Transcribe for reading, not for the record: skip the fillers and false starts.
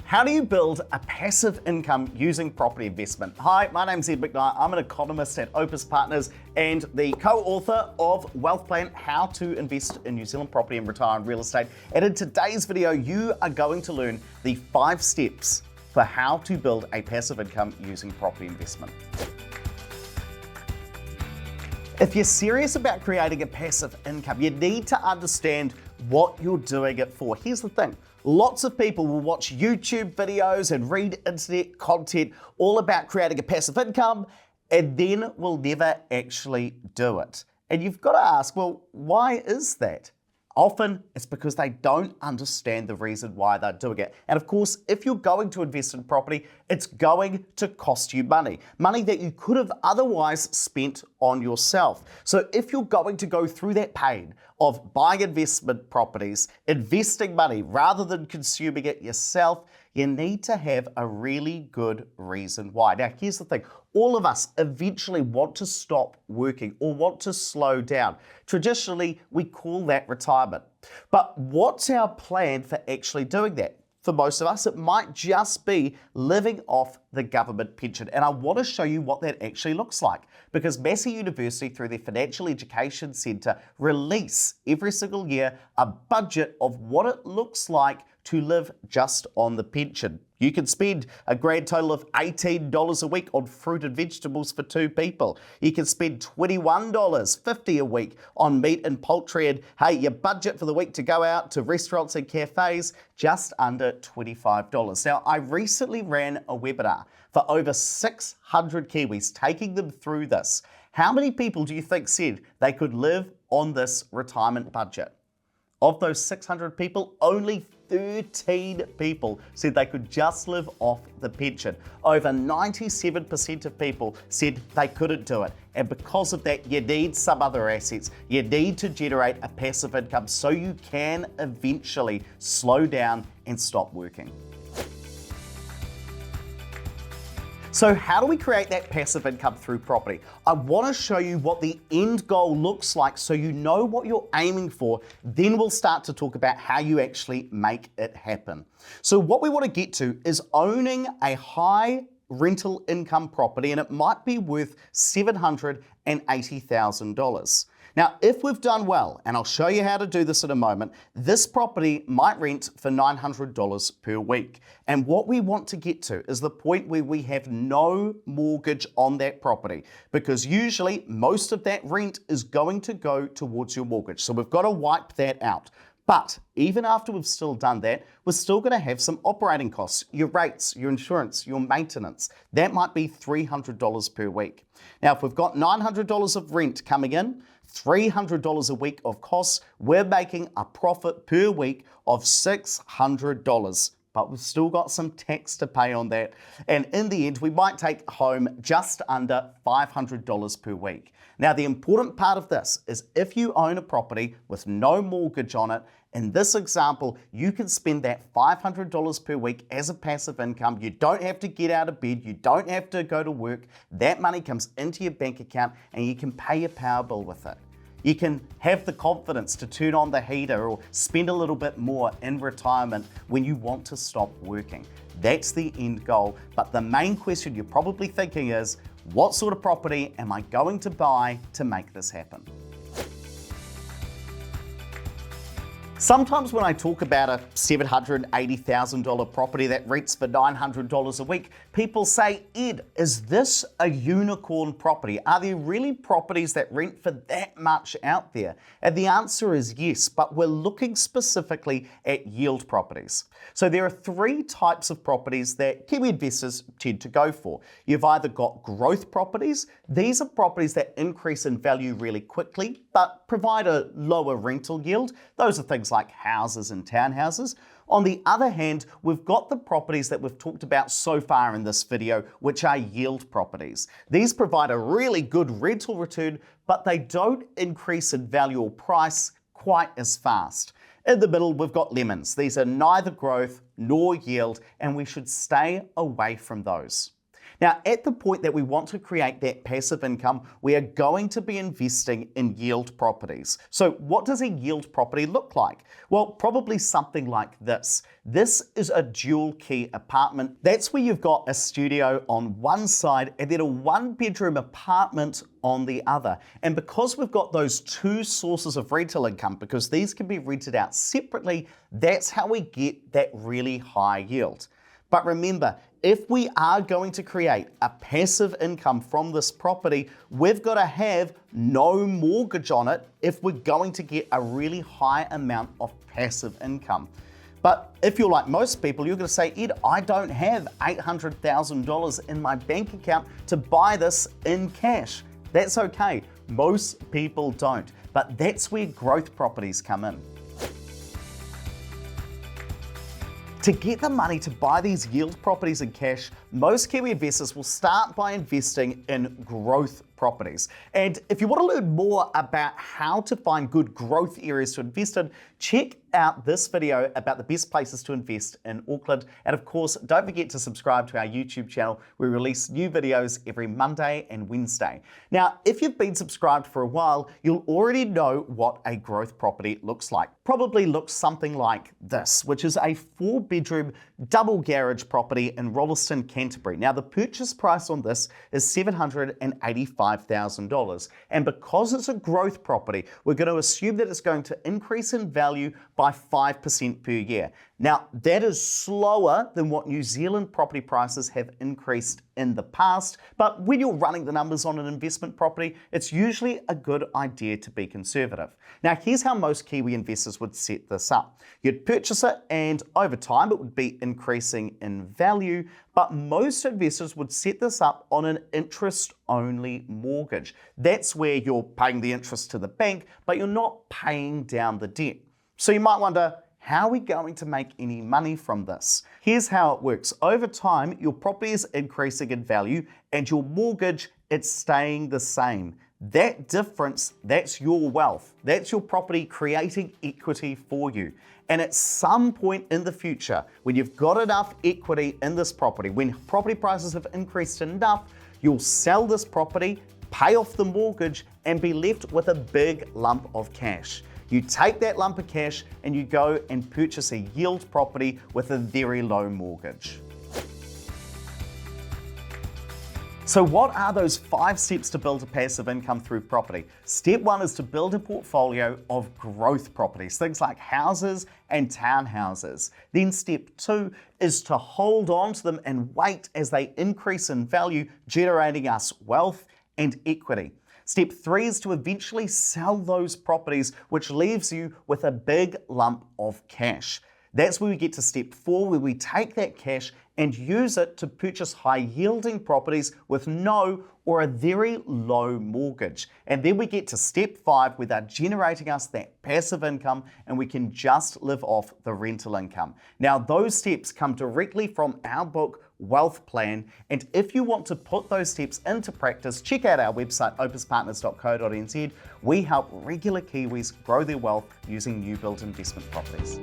How do you build a passive income using property investment? Hi, my name's Ed McKnight. I'm an economist at Opus Partners and the co-author of Wealth Plan, How to Invest in New Zealand Property and Retire in Real Estate. And in today's video, you are going to learn the 5 steps for how to build a passive income using property investment. If you're serious about creating a passive income, you need to understand what you're doing it for. Here's the thing. Lots of people will watch YouTube videos and read internet content all about creating a passive income and then will never actually do it. And you've got to ask, well, why is that? Often it's because they don't understand the reason why they're doing it. And of course, if you're going to invest in property, it's going to cost you money. Money that you could have otherwise spent on yourself. So if you're going to go through that pain of buying investment properties, investing money rather than consuming it yourself, you need to have a really good reason why. Now, here's the thing. All of us eventually want to stop working or want to slow down. Traditionally, we call that retirement. But what's our plan for actually doing that? For most of us, it might just be living off the government pension. And I want to show you what that actually looks like, because Massey University, through their Financial Education Centre, release every single year a budget of what it looks like to live just on the pension. You can spend a grand total of $18 a week on fruit and vegetables for 2 people. You can spend $21.50 a week on meat and poultry, and hey, your budget for the week to go out to restaurants and cafes, just under $25. Now, I recently ran a webinar for over 600 Kiwis, taking them through this. How many people do you think said they could live on this retirement budget? Of those 600 people, only 13 people said they could just live off the pension. Over 97% of people said they couldn't do it. And because of that, you need some other assets. You need to generate a passive income so you can eventually slow down and stop working. So how do we create that passive income through property? I want to show you what the end goal looks like so you know what you're aiming for. Then we'll start to talk about how you actually make it happen. So what we want to get to is owning a high rental income property, and it might be worth $780,000. Now, if we've done well, and I'll show you how to do this in a moment, this property might rent for $900 per week. And what we want to get to is the point where we have no mortgage on that property, because usually most of that rent is going to go towards your mortgage. So we've got to wipe that out. But even after we've still done that, we're still going to have some operating costs, your rates, your insurance, your maintenance. That might be $300 per week. Now, if we've got $900 of rent coming in, $300 a week of costs, we're making a profit per week of $600. But we've still got some tax to pay on that. And in the end, we might take home just under $500 per week. Now, the important part of this is if you own a property with no mortgage on it, in this example, you can spend that $500 per week as a passive income. You don't have to get out of bed. You don't have to go to work. That money comes into your bank account and you can pay your power bill with it. You can have the confidence to turn on the heater or spend a little bit more in retirement when you want to stop working. That's the end goal. But the main question you're probably thinking is, what sort of property am I going to buy to make this happen? Sometimes when I talk about a $780,000 property that rents for $900 a week, people say, Ed, is this a unicorn property? Are there really properties that rent for that much out there? And the answer is yes, but we're looking specifically at yield properties. So there are 3 types of properties that Kiwi investors tend to go for. You've either got growth properties. These are properties that increase in value really quickly, but provide a lower rental yield. Those are things like houses and townhouses. On the other hand, we've got the properties that we've talked about so far in this video, which are yield properties. These provide a really good rental return, but they don't increase in value or price quite as fast. In the middle, we've got lemons. These are neither growth nor yield, and we should stay away from those. Now, at the point that we want to create that passive income, we are going to be investing in yield properties. So what does a yield property look like? Well, probably something like this. This is a dual key apartment. That's where you've got a studio on one side and then a one-bedroom apartment on the other. And because we've got those two sources of rental income, because these can be rented out separately, that's how we get that really high yield. But remember, if we are going to create a passive income from this property, we've got to have no mortgage on it if we're going to get a really high amount of passive income. But if you're like most people, you're going to say, Ed, I don't have $800,000 in my bank account to buy this in cash. That's okay. Most people don't. But that's where growth properties come in. To get the money to buy these yield properties in cash, most Kiwi investors will start by investing in growth properties. And if you want to learn more about how to find good growth areas to invest in, check out this video about the best places to invest in Auckland. And of course, don't forget to subscribe to our YouTube channel. We release new videos every Monday and Wednesday. Now, if you've been subscribed for a while, you'll already know what a growth property looks like. Probably looks something like this, which is a 4-bedroom double garage property in Rolleston, Canterbury. Now, the purchase price on this is $785,000. And because it's a growth property, we're going to assume that it's going to increase in value by 5% per year. Now, that is slower than what New Zealand property prices have increased in the past, but when you're running the numbers on an investment property, it's usually a good idea to be conservative. Now, here's how most Kiwi investors would set this up. You'd purchase it, and over time, it would be increasing in value, but most investors would set this up on an interest-only mortgage. That's where you're paying the interest to the bank, but you're not paying down the debt. So you might wonder, how are we going to make any money from this? Here's how it works. Over time, your property is increasing in value and your mortgage, it's staying the same. That difference, that's your wealth. That's your property creating equity for you. And at some point in the future, when you've got enough equity in this property, when property prices have increased enough, you'll sell this property, pay off the mortgage, and be left with a big lump of cash. You take that lump of cash and you go and purchase a yield property with a very low mortgage. So what are those 5 steps to build a passive income through property? Step 1 is to build a portfolio of growth properties, things like houses and townhouses. Then step 2 is to hold on to them and wait as they increase in value, generating us wealth and equity. Step 3 is to eventually sell those properties, which leaves you with a big lump of cash. That's where we get to step 4, where we take that cash and use it to purchase high-yielding properties with no or a very low mortgage. And then we get to step 5, where they're generating us that passive income and we can just live off the rental income. Now, those steps come directly from our book, Wealth Plan, and if you want to put those steps into practice, check out our website, opuspartners.co.nz. We help regular Kiwis grow their wealth using new build investment properties.